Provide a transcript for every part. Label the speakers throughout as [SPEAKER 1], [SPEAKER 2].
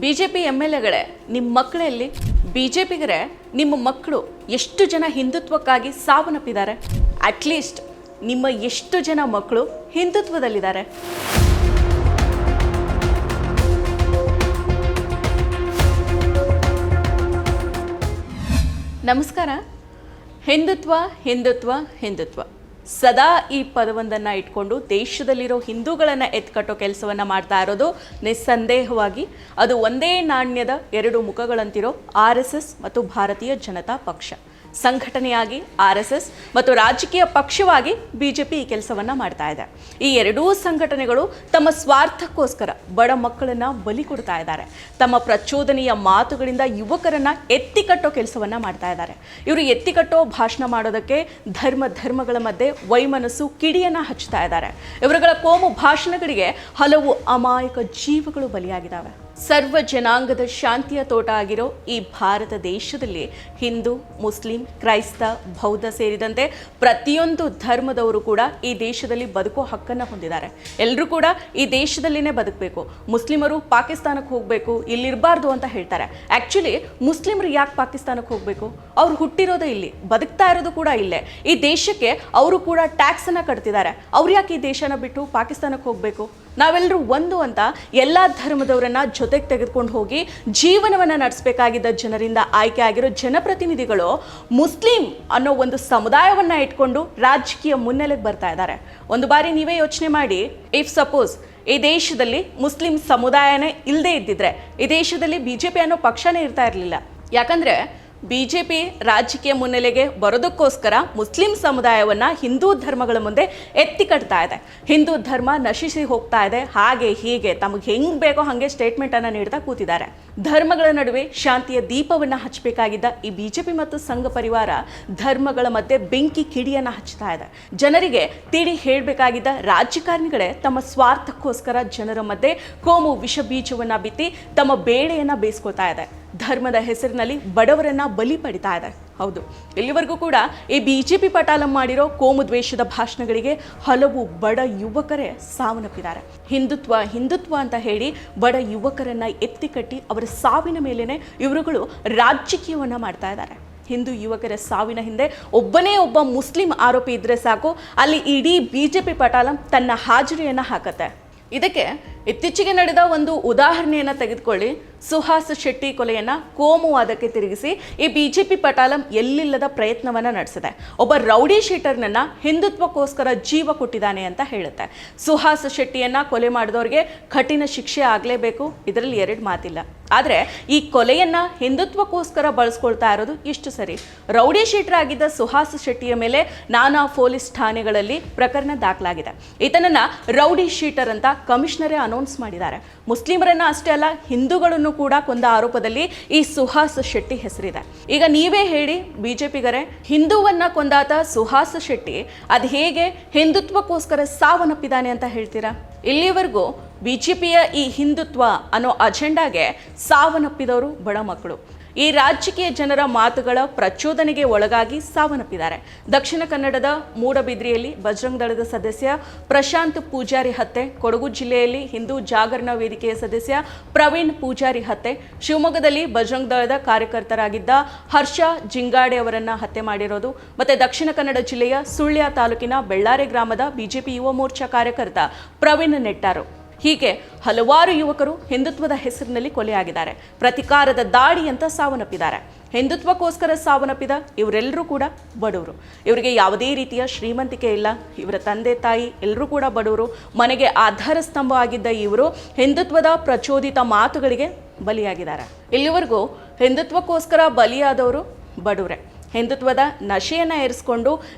[SPEAKER 1] BJP MLAಗಳೇ, ನಿಮ್ಮ ಮಕ್ಕಳಲ್ಲಿ ಬಿಜೆಪಿಗರೇ ನಿಮ್ಮ ಮಕ್ಕಳು ಎಷ್ಟು ಜನ ಹಿಂದುತ್ವಕ್ಕಾಗಿ ಸಾವನ್ನಪ್ಪಿದ್ದಾರೆ? ಅಟ್ಲೀಸ್ಟ್ ನಿಮ್ಮ ಎಷ್ಟು ಜನ ಮಕ್ಕಳು ಹಿಂದುತ್ವದಲ್ಲಿದ್ದಾರೆ? ನಮಸ್ಕಾರ. ಹಿಂದುತ್ವ ಹಿಂದುತ್ವ ಹಿಂದುತ್ವ ಸದಾ ಈ ಪದವೊಂದನ್ನು ಇಟ್ಕೊಂಡು ದೇಶದಲ್ಲಿರೋ ಹಿಂದೂಗಳನ್ನು ಎತ್ಕಟ್ಟೋ ಕೆಲಸವನ್ನು ಮಾಡ್ತಾ ಇರೋದು ನಿಸ್ಸಂದೇಹವಾಗಿ ಅದು ಒಂದೇ ನಾಣ್ಯದ ಎರಡು ಮುಖಗಳಂತಿರೋ RSS ಮತ್ತು ಭಾರತೀಯ ಜನತಾ ಪಕ್ಷ ಸಂಘಟನೆಯಾಗಿ RSS ಮತ್ತು ರಾಜಕೀಯ ಪಕ್ಷವಾಗಿ ಬಿಜೆಪಿ ಈ ಕೆಲಸವನ್ನು ಮಾಡ್ತಾ ಇದೆ. ಈ ಎರಡೂ ಸಂಘಟನೆಗಳು ತಮ್ಮ ಸ್ವಾರ್ಥಕ್ಕೋಸ್ಕರ ಬಡ ಮಕ್ಕಳನ್ನ ಬಲಿ ಕೊಡ್ತಾ ಇದ್ದಾರೆ. ತಮ್ಮ ಪ್ರಚೋದನೆಯ ಮಾತುಗಳಿಂದ ಯುವಕರನ್ನ ಎತ್ತಿಕಟ್ಟೋ ಕೆಲಸವನ್ನ ಮಾಡ್ತಾ ಇದ್ದಾರೆ. ಇವರು ಎತ್ತಿಕಟ್ಟೋ ಭಾಷಣ ಮಾಡೋದಕ್ಕೆ ಧರ್ಮಗಳ ಮಧ್ಯೆ ವೈಮನಸ್ಸು ಕಿಡಿಯನ್ನ ಹಚ್ತಾ ಇದ್ದಾರೆ. ಇವರುಗಳ ಕೋಮು ಭಾಷಣಗಳಿಗೆ ಹಲವು ಅಮಾಯಕ ಜೀವಗಳು ಬಲಿಯಾಗಿದ್ದಾವೆ. ಸರ್ವ ಜನಾಂಗದ ಶಾಂತಿಯ ತೋಟ ಆಗಿರೋ ಈ ಭಾರತ ದೇಶದಲ್ಲಿ ಹಿಂದೂ, ಮುಸ್ಲಿಂ, ಕ್ರೈಸ್ತ, ಬೌದ್ಧ ಸೇರಿದಂತೆ ಪ್ರತಿಯೊಂದು ಧರ್ಮದವರು ಕೂಡ ಈ ದೇಶದಲ್ಲಿ ಬದುಕೋ ಹಕ್ಕನ್ನು ಹೊಂದಿದ್ದಾರೆ. ಎಲ್ಲರೂ ಕೂಡ ಈ ದೇಶದಲ್ಲಿನೇ ಬದುಕಬೇಕು. ಮುಸ್ಲಿಮರು ಪಾಕಿಸ್ತಾನಕ್ಕೆ ಹೋಗಬೇಕು, ಇಲ್ಲಿರಬಾರ್ದು ಅಂತ ಹೇಳ್ತಾರೆ. ಆ್ಯಕ್ಚುಲಿ ಮುಸ್ಲಿಮರು ಯಾಕೆ ಪಾಕಿಸ್ತಾನಕ್ಕೆ ಹೋಗಬೇಕು? ಅವ್ರು ಹುಟ್ಟಿರೋದೇ ಇಲ್ಲಿ, ಬದುಕ್ತಾ ಇರೋದು ಕೂಡ ಇಲ್ಲೇ. ಈ ದೇಶಕ್ಕೆ ಅವರು ಕೂಡ ಟ್ಯಾಕ್ಸನ್ನು ಕಟ್ತಿದ್ದಾರೆ. ಅವ್ರು ಯಾಕೆ ಈ ದೇಶನ ಬಿಟ್ಟು ಪಾಕಿಸ್ತಾನಕ್ಕೆ ಹೋಗಬೇಕು? ನಾವೆಲ್ಲರೂ ಒಂದು ಅಂತ ಎಲ್ಲ ಧರ್ಮದವರನ್ನ ಜೊತೆಗೆ ತೆಗೆದುಕೊಂಡು ಹೋಗಿ ಜೀವನವನ್ನು ನಡೆಸಬೇಕಾಗಿದ್ದ ಜನರಿಂದ ಆಯ್ಕೆ ಆಗಿರೋ ಜನಪ್ರತಿನಿಧಿಗಳು ಮುಸ್ಲಿಂ ಅನ್ನೋ ಒಂದು ಸಮುದಾಯವನ್ನ ಇಟ್ಕೊಂಡು ರಾಜಕೀಯ ಮುನ್ನೆಲೆಗೆ ಬರ್ತಾ ಇದ್ದಾರೆ. ಒಂದು ಬಾರಿ ನೀವೇ ಯೋಚನೆ ಮಾಡಿ, ಇಫ್ ಸಪೋಸ್ ಈ ದೇಶದಲ್ಲಿ ಮುಸ್ಲಿಂ ಸಮುದಾಯನೇ ಇಲ್ಲದೆ ಇದ್ದಿದ್ರೆ ಈ ದೇಶದಲ್ಲಿ ಬಿಜೆಪಿ ಅನ್ನೋ ಪಕ್ಷನೇ ಇರ್ತಾ ಇರಲಿಲ್ಲ. ಯಾಕಂದ್ರೆ ಬಿಜೆಪಿ ರಾಜಕೀಯ ಮುನ್ನೆಲೆಗೆ ಬರೋದಕ್ಕೋಸ್ಕರ ಮುಸ್ಲಿಂ ಸಮುದಾಯವನ್ನ ಹಿಂದೂ ಧರ್ಮಗಳ ಮುಂದೆ ಎತ್ತಿ ಕಟ್ತಾ ಇದೆ. ಹಿಂದೂ ಧರ್ಮ ನಶಿಸಿ ಹೋಗ್ತಾ ಇದೆ, ಹಾಗೆ ಹೀಗೆ ತಮಗೆ ಹೆಂಗ್ ಬೇಕೋ ಹಾಗೆ ಸ್ಟೇಟ್ಮೆಂಟ್ ಅನ್ನ ನೀಡ್ತಾ ಕೂತಿದ್ದಾರೆ. ಧರ್ಮಗಳ ನಡುವೆ ಶಾಂತಿಯ ದೀಪವನ್ನ ಹಚ್ಚಬೇಕಾಗಿದ್ದ ಈ ಬಿಜೆಪಿ ಮತ್ತು ಸಂಘ ಪರಿವಾರ ಧರ್ಮಗಳ ಮಧ್ಯೆ ಬೆಂಕಿ ಕಿಡಿಯನ್ನ ಹಚ್ತಾ ಇದೆ. ಜನರಿಗೆ ತಿಳಿ ಹೇಳಬೇಕಾಗಿದ್ದ ರಾಜಕಾರಣಿಗಳೇ ತಮ್ಮ ಸ್ವಾರ್ಥಕ್ಕೋಸ್ಕರ ಜನರ ಮಧ್ಯೆ ಕೋಮು ವಿಷ ಬೀಜವನ್ನ ಬಿತ್ತಿ ತಮ್ಮ ಬೇಳೆಯನ್ನ ಬೇಯಿಸ್ಕೊಳ್ತಾ ಇದೆ. ಧರ್ಮದ ಹೆಸರಿನಲ್ಲಿ ಬಡವರನ್ನ ಬಲಿ ಪಡಿತಾ ಇದೆ. ಹೌದು, ಇಲ್ಲಿವರೆಗೂ ಕೂಡ ಈ ಬಿಜೆಪಿ ಪಟಾಲಂ ಮಾಡಿರೋ ಕೋಮು ದ್ವೇಷದ ಭಾಷಣಗಳಿಗೆ ಹಲವು ಬಡ ಯುವಕರೇ ಸಾವನ್ನಪ್ಪಿದ್ದಾರೆ. ಹಿಂದುತ್ವ ಅಂತ ಹೇಳಿ ಬಡ ಯುವಕರನ್ನ ಎತ್ತಿ ಕಟ್ಟಿ ಅವರ ಸಾವಿನ ಮೇಲೇನೆ ಇವರುಗಳು ರಾಜಕೀಯವನ್ನ ಮಾಡ್ತಾ ಇದ್ದಾರೆ. ಹಿಂದೂ ಯುವಕರ ಸಾವಿನ ಹಿಂದೆ ಒಬ್ಬನೇ ಒಬ್ಬ ಮುಸ್ಲಿಂ ಆರೋಪಿ ಇದ್ರೆ ಸಾಕು, ಅಲ್ಲಿ ಇಡೀ ಬಿಜೆಪಿ ಪಟಾಲಂ ತನ್ನ ಹಾಜರಿಯನ್ನ ಹಾಕತ್ತೆ. ಇದಕ್ಕೆ ಇತ್ತೀಚೆಗೆ ನಡೆದ ಒಂದು ಉದಾಹರಣೆಯನ್ನು ತೆಗೆದುಕೊಳ್ಳಿ. ಸುಹಾಸ್ ಶೆಟ್ಟಿ ಕೊಲೆಯನ್ನು ಕೋಮುವಾದಕ್ಕೆ ತಿರುಗಿಸಿ ಈ ಬಿಜೆಪಿ ಪಟಾಲಂ ಎಲ್ಲಿಲ್ಲದ ಪ್ರಯತ್ನವನ್ನು ನಡೆಸಿದೆ. ಒಬ್ಬ ರೌಡಿ ಶೀಟರ್ನನ್ನ ಹಿಂದುತ್ವಕ್ಕೋಸ್ಕರ ಜೀವ ಕೊಟ್ಟಿದ್ದಾನೆ ಅಂತ ಹೇಳುತ್ತೆ. ಸುಹಾಸ್ ಶೆಟ್ಟಿಯನ್ನ ಕೊಲೆ ಮಾಡಿದವ್ರಿಗೆ ಕಠಿಣ ಶಿಕ್ಷೆ ಆಗಲೇಬೇಕು, ಇದರಲ್ಲಿ ಎರಡು ಮಾತಿಲ್ಲ. ಆದರೆ ಈ ಕೊಲೆಯನ್ನ ಹಿಂದುತ್ವಕ್ಕೋಸ್ಕರ ಬಳಸ್ಕೊಳ್ತಾ ಇರೋದು ಇಷ್ಟು ಸರಿ. ರೌಡಿ ಶೀಟರ್ ಆಗಿದ್ದ ಸುಹಾಸ್ ಶೆಟ್ಟಿಯ ಮೇಲೆ ನಾನಾ ಪೊಲೀಸ್ ಠಾಣೆಗಳಲ್ಲಿ ಪ್ರಕರಣ ದಾಖಲಾಗಿದೆ. ಈತನನ್ನ ರೌಡಿ ಶೀಟರ್ ಅಂತ ಕಮಿಷನರೇ ಅನೌನ್ಸ್ ಮಾಡಿದ್ದಾರೆ. ಮುಸ್ಲಿಮರನ್ನ ಅಷ್ಟೇ ಅಲ್ಲ, ಹಿಂದೂಗಳನ್ನು ಕೂಡ ಕೊಂದ ಆರೋಪದಲ್ಲಿ ಈ ಸುಹಾಸ್ ಶೆಟ್ಟಿ ಹೆಸರಿದೆ. ಈಗ ನೀವೇ ಹೇಳಿ ಬಿಜೆಪಿಗರೇ, ಹಿಂದೂವನ್ನ ಕೊಂದಾತ ಸುಹಾಸ್ ಶೆಟ್ಟಿ ಅದು ಹೇಗೆ ಹಿಂದುತ್ವಕ್ಕೋಸ್ಕರ ಸಾವನ್ನಪ್ಪಿದ್ದಾನೆ ಅಂತ ಹೇಳ್ತೀರಾ? ಇಲ್ಲಿವರೆಗೂ ಬಿಜೆಪಿಯ ಈ ಹಿಂದುತ್ವ ಅನ್ನೋ ಅಜೆಂಡಾಗೆ ಸಾವನ್ನಪ್ಪಿದವರು ಬಡ ಮಕ್ಕಳು. ಈ ರಾಜಕೀಯ ಜನರ ಮಾತುಗಳ ಪ್ರಚೋದನೆಗೆ ಒಳಗಾಗಿ ಸಾವನ್ನಪ್ಪಿದ್ದಾರೆ. ದಕ್ಷಿಣ ಕನ್ನಡದ ಮೂಡಬಿದ್ರಿಯಲ್ಲಿ ಬಜರಂಗ ದಳದ ಸದಸ್ಯ ಪ್ರಶಾಂತ್ ಪೂಜಾರಿ ಹತ್ಯೆ, ಕೊಡಗು ಜಿಲ್ಲೆಯಲ್ಲಿ ಹಿಂದೂ ಜಾಗರಣ ವೇದಿಕೆಯ ಸದಸ್ಯ ಪ್ರವೀಣ್ ಪೂಜಾರಿ ಹತ್ಯೆ, ಶಿವಮೊಗ್ಗದಲ್ಲಿ ಬಜರಂಗ ದಳದ ಕಾರ್ಯಕರ್ತರಾಗಿದ್ದ ಹರ್ಷ ಜಿಂಗಾಡೆ ಅವರನ್ನ ಹತ್ಯೆ ಮಾಡಿರೋದು, ಮತ್ತೆ ದಕ್ಷಿಣ ಕನ್ನಡ ಜಿಲ್ಲೆಯ ಸುಳ್ಯ ತಾಲೂಕಿನ ಬೆಳ್ಳಾರೆ ಗ್ರಾಮದ ಬಿಜೆಪಿ ಯುವ ಮೋರ್ಚಾ ಕಾರ್ಯಕರ್ತ ಪ್ರವೀಣ್ ನೆಟ್ಟಾರು. ಹೀಗೆ ಹಲವಾರು ಯುವಕರು ಹಿಂದುತ್ವದ ಹೆಸರಿನಲ್ಲಿ ಕೊಲೆಯಾಗಿದ್ದಾರೆ. ಪ್ರತಿಕಾರದ ದಾಳಿ ಅಂತ ಸಾವನ್ನಪ್ಪಿದ್ದಾರೆ. ಹಿಂದುತ್ವಕ್ಕೋಸ್ಕರ ಸಾವನ್ನಪ್ಪಿದ ಇವರೆಲ್ಲರೂ ಕೂಡ ಬಡವರು. ಇವರಿಗೆ ಯಾವುದೇ ರೀತಿಯ ಶ್ರೀಮಂತಿಕೆ ಇಲ್ಲ. ಇವರ ತಂದೆ ತಾಯಿ ಎಲ್ಲರೂ ಕೂಡ ಬಡವರು. ಮನೆಗೆ ಆಧಾರ ಸ್ತಂಭ ಆಗಿದ್ದ ಇವರು ಹಿಂದುತ್ವದ ಪ್ರಚೋದಿತ ಮಾತುಗಳಿಗೆ ಬಲಿಯಾಗಿದ್ದಾರೆ. ಇಲ್ಲಿವರೆಗೂ ಹಿಂದುತ್ವಕ್ಕೋಸ್ಕರ ಬಲಿಯಾದವರು ಬಡವರೇ. ಹಿಂದುತ್ವದ ನಶೆಯನ್ನು ಏರಿಸಿಕೊಂಡು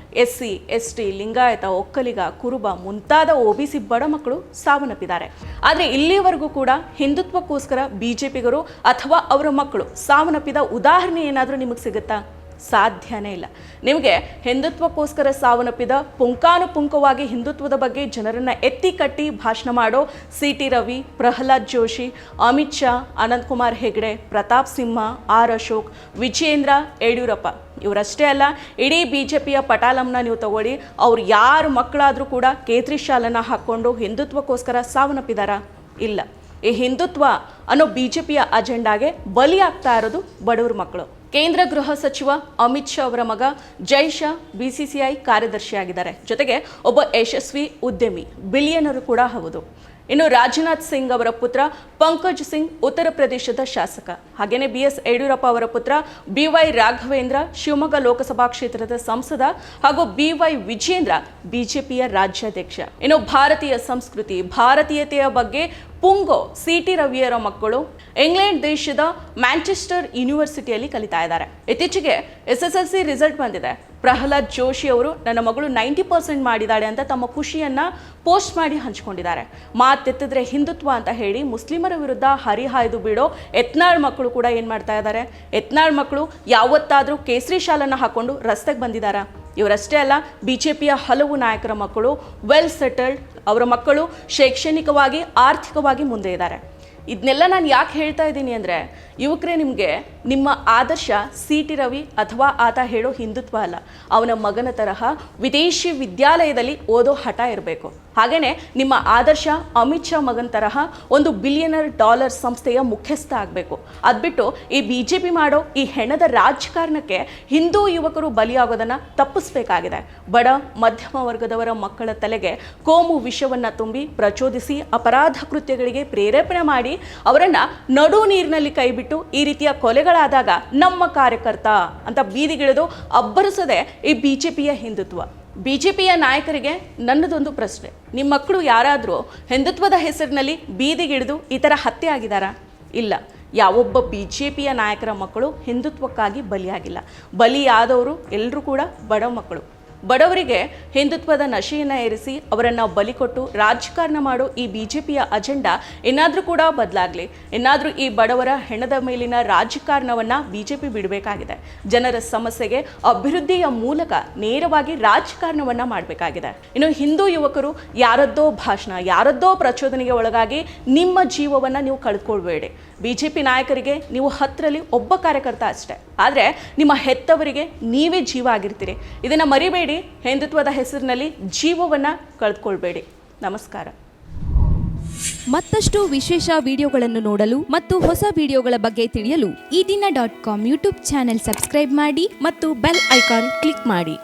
[SPEAKER 1] SC, ST, ಲಿಂಗಾಯತ, ಒಕ್ಕಲಿಗ, ಕುರುಬ ಮುಂತಾದ OBC ಬಡ ಮಕ್ಕಳು ಸಾವನ್ನಪ್ಪಿದ್ದಾರೆ. ಆದರೆ ಇಲ್ಲಿವರೆಗೂ ಕೂಡ ಹಿಂದುತ್ವಕ್ಕೋಸ್ಕರ ಬಿಜೆಪಿಗರು ಅಥವಾ ಅವರ ಮಕ್ಕಳು ಸಾವನ್ನಪ್ಪಿದ ಉದಾಹರಣೆ ಏನಾದರೂ ನಿಮಗೆ ಸಿಗುತ್ತಾ? ಸಾಧ್ಯನೇ ಇಲ್ಲ. ನಿಮಗೆ ಹಿಂದುತ್ವಕ್ಕೋಸ್ಕರ ಸಾವನ್ನಪ್ಪಿದ ಪುಂಕಾನುಪುಂಕವಾಗಿ ಹಿಂದುತ್ವದ ಬಗ್ಗೆ ಜನರನ್ನ ಎತ್ತಿ ಕಟ್ಟಿ ಭಾಷಣ ಮಾಡೋ CT ರವಿ, ಪ್ರಹ್ಲಾದ್ ಜೋಶಿ, ಅಮಿತ್ ಶಾ, ಅನಂತ್ ಕುಮಾರ್ ಹೆಗಡೆ, ಪ್ರತಾಪ್ ಸಿಂಹ, R ಅಶೋಕ್, ವಿಜೇಂದ್ರ, ಯಡಿಯೂರಪ್ಪ ಇವರಷ್ಟೇ ಅಲ್ಲ, ಇಡೀ ಬಿಜೆಪಿಯ ಪಟಾಲಂನ ನೀವು ತಗೊಳ್ಳಿ, ಅವ್ರು ಯಾರು ಮಕ್ಕಳಾದರೂ ಕೂಡ ಕೇಸರಿ ಶಾಲನ್ನು ಹಾಕ್ಕೊಂಡು ಹಿಂದುತ್ವಕ್ಕೋಸ್ಕರ ಸಾವನ್ನಪ್ಪಿದಾರಾ? ಇಲ್ಲ. ಈ ಹಿಂದುತ್ವ ಅನ್ನೋ ಬಿಜೆಪಿಯ ಅಜೆಂಡಾಗೆ ಬಲಿಯಾಗ್ತಾ ಇರೋದು ಬಡವ್ರ ಮಕ್ಕಳು. ಕೇಂದ್ರ ಗೃಹ ಸಚಿವ ಅಮಿತ್ ಶಾ ಅವರ ಮಗ ಜೈ ಶಾ BCCI ಕಾರ್ಯದರ್ಶಿಯಾಗಿದ್ದಾರೆ. ಜೊತೆಗೆ ಒಬ್ಬ ಯಶಸ್ವಿ ಉದ್ಯಮಿ, ಬಿಲಿಯನರು ಕೂಡ ಹೌದು. ಇನ್ನು ರಾಜನಾಥ್ ಸಿಂಗ್ ಅವರ ಪುತ್ರ ಪಂಕಜ್ ಸಿಂಗ್ ಉತ್ತರ ಪ್ರದೇಶದ ಶಾಸಕ. ಹಾಗೇನೆ BS ಯಡಿಯೂರಪ್ಪ ಅವರ ಪುತ್ರ BY ರಾಘವೇಂದ್ರ ಶಿವಮೊಗ್ಗ ಲೋಕಸಭಾ ಕ್ಷೇತ್ರದ ಸಂಸದ ಹಾಗೂ BY ವಿಜೇಂದ್ರ ಬಿಜೆಪಿಯ ರಾಜ್ಯಾಧ್ಯಕ್ಷ. ಇನ್ನು ಭಾರತೀಯ ಸಂಸ್ಕೃತಿ, ಭಾರತೀಯತೆಯ ಬಗ್ಗೆ ಪುಂಗೋ CT ರವಿಯವರ ಮಕ್ಕಳು ಇಂಗ್ಲೆಂಡ್ ದೇಶದ ಮ್ಯಾಂಚೆಸ್ಟರ್ ಯೂನಿವರ್ಸಿಟಿಯಲ್ಲಿ ಕಲಿತಾ ಇದ್ದಾರೆ. ಇತ್ತೀಚೆಗೆ SSLC ರಿಸಲ್ಟ್ ಬಂದಿದೆ. ಪ್ರಹ್ಲಾದ್ ಜೋಶಿ ಅವರು ನನ್ನ ಮಗಳು 90% ಮಾಡಿದ್ದಾಳೆ ಅಂತ ತಮ್ಮ ಖುಷಿಯನ್ನ ಪೋಸ್ಟ್ ಮಾಡಿ ಹಂಚಿಕೊಂಡಿದ್ದಾರೆ. ಮಾತೆತ್ತಿದ್ರೆ ಹಿಂದುತ್ವ ಅಂತ ಹೇಳಿ ಮುಸ್ಲಿಮರ ವಿರುದ್ಧ ಹರಿಹಾಯ್ದು ಬಿಡೋ ಯತ್ನಾಳ್ ಮಕ್ಕಳು ಕೂಡ ಏನ್ ಮಾಡ್ತಾ ಇದ್ದಾರೆ? ಯತ್ನಾಳ್ ಮಕ್ಕಳು ಯಾವತ್ತಾದ್ರೂ ಕೇಸರಿ ಶಾಲನ್ನ ಹಾಕೊಂಡು ರಸ್ತೆಗೆ ಬಂದಿದ್ದಾರಾ? ಇವರಷ್ಟೇ ಅಲ್ಲ, ಬಿಜೆಪಿಯ ಹಲವು ನಾಯಕರ ಮಕ್ಕಳು ವೆಲ್ ಸೆಟಲ್ಡ್, ಅವರ ಮಕ್ಕಳು ಶೈಕ್ಷಣಿಕವಾಗಿ ಆರ್ಥಿಕವಾಗಿ ಮುಂದೆ ಇದ್ದಾರೆ. ಇದನ್ನೆಲ್ಲ ನಾನು ಯಾಕೆ ಹೇಳ್ತಾ ಇದ್ದೀನಿ ಅಂದರೆ, ಯುವಕರೇ, ನಿಮಗೆ ನಿಮ್ಮ ಆದರ್ಶ CT ರವಿ ಅಥವಾ ಆತ ಹೇಳೋ ಹಿಂದುತ್ವ ಅಲ್ಲ, ಅವನ ಮಗನ ತರಹ ವಿದೇಶಿ ವಿದ್ಯಾಲಯದಲ್ಲಿ ಓದೋ ಹಠ ಇರಬೇಕು. ಹಾಗೆಯೇ ನಿಮ್ಮ ಆದರ್ಶ ಅಮಿತ್ ಶಾ ಮಗನ ತರಹ ಒಂದು $1 ಸಂಸ್ಥೆಯ ಮುಖ್ಯಸ್ಥ ಆಗಬೇಕು. ಅದ್ಬಿಟ್ಟು ಈ BJP ಮಾಡೋ ಈ ಹೆಣದ ರಾಜಕಾರಣಕ್ಕೆ ಹಿಂದೂ ಯುವಕರು ಬಲಿಯಾಗೋದನ್ನು ತಪ್ಪಿಸಬೇಕಾಗಿದೆ. ಬಡ ಮಧ್ಯಮ ವರ್ಗದವರ ಮಕ್ಕಳ ತಲೆಗೆ ಕೋಮು ವಿಷವನ್ನು ತುಂಬಿ ಪ್ರಚೋದಿಸಿ ಅಪರಾಧ ಕೃತ್ಯಗಳಿಗೆ ಪ್ರೇರೇಪಣೆ ಮಾಡಿ ಅವರನ್ನ ನಡು ನೀರಿನಲ್ಲಿ ಕೈಬಿಟ್ಟು ಈ ರೀತಿಯ ಕೊಲೆಗಳಾದಾಗ ನಮ್ಮ ಕಾರ್ಯಕರ್ತ ಅಂತ ಬೀದಿಗಿಳಿದು ಅಬ್ಬರಿಸದೆ ಈ BJPಯ ಹಿಂದುತ್ವ. BJPಯ ನಾಯಕರಿಗೆ ನನ್ನದೊಂದು ಪ್ರಶ್ನೆ, ನಿಮ್ಮ ಮಕ್ಕಳು ಯಾರಾದರೂ ಹಿಂದುತ್ವದ ಹೆಸರಿನಲ್ಲಿ ಬೀದಿಗಿಳಿದು ಈ ಥರ ಹತ್ಯೆ ಆಗಿದ್ದಾರಾ? ಇಲ್ಲ. ಯಾವೊಬ್ಬ BJPಯ ನಾಯಕರ ಮಕ್ಕಳು ಹಿಂದುತ್ವಕ್ಕಾಗಿ ಬಲಿಯಾಗಿಲ್ಲ. ಬಲಿಯಾದವರು ಎಲ್ಲರೂ ಕೂಡ ಬಡ ಮಕ್ಕಳು. ಬಡವರಿಗೆ ಹಿಂದುತ್ವದ ನಶೆಯನ್ನು ಏರಿಸಿ ಅವರನ್ನು ಬಲಿ ಕೊಟ್ಟು ರಾಜಕಾರಣ ಮಾಡೋ ಈ BJPಯ ಅಜೆಂಡಾ ಏನಾದರೂ ಕೂಡ ಬದಲಾಗಲಿ. ಇನ್ನಾದರೂ ಈ ಬಡವರ ಹೆಣದ ಮೇಲಿನ ರಾಜಕಾರಣವನ್ನು BJP ಬಿಡಬೇಕಾಗಿದೆ. ಜನರ ಸಮಸ್ಯೆಗೆ ಅಭಿವೃದ್ಧಿಯ ಮೂಲಕ ನೇರವಾಗಿ ರಾಜಕಾರಣವನ್ನು ಮಾಡಬೇಕಾಗಿದೆ. ಇನ್ನು ಹಿಂದೂ ಯುವಕರು ಯಾರದ್ದೋ ಭಾಷಣ, ಯಾರದ್ದೋ ಪ್ರಚೋದನೆಗೆ ಒಳಗಾಗಿ ನಿಮ್ಮ ಜೀವವನ್ನು ನೀವು ಕಳೆದುಕೊಳ್ಬೇಡಿ. BJP ನಾಯಕರಿಗೆ ನೀವು 10ರಲ್ಲಿ ಒಬ್ಬ ಕಾರ್ಯಕರ್ತ ಅಷ್ಟೇ, ಆದರೆ ನಿಮ್ಮ ಹೆತ್ತವರಿಗೆ ನೀವೇ ಜೀವ ಆಗಿರ್ತೀರಿ. ಇದನ್ನು ಮರಿಬೇಡಿ. ಹಿಂದುತ್ವದ ಹೆಸರಿನಲ್ಲಿ ಜೀವವನ್ನು ಕಳೆದುಕೊಳ್ಬೇಡಿ. ನಮಸ್ಕಾರ.
[SPEAKER 2] ಮತ್ತಷ್ಟು ವಿಶೇಷ ವಿಡಿಯೋಗಳನ್ನು ನೋಡಲು ಮತ್ತು ಹೊಸ ವಿಡಿಯೋಗಳ ಬಗ್ಗೆ ತಿಳಿಯಲು
[SPEAKER 3] EDina.com ಯೂಟ್ಯೂಬ್ ಚಾನೆಲ್ ಸಬ್ಸ್ಕ್ರೈಬ್ ಮಾಡಿ
[SPEAKER 2] ಮತ್ತು ಬೆಲ್ ಐಕಾನ್ ಕ್ಲಿಕ್ ಮಾಡಿ.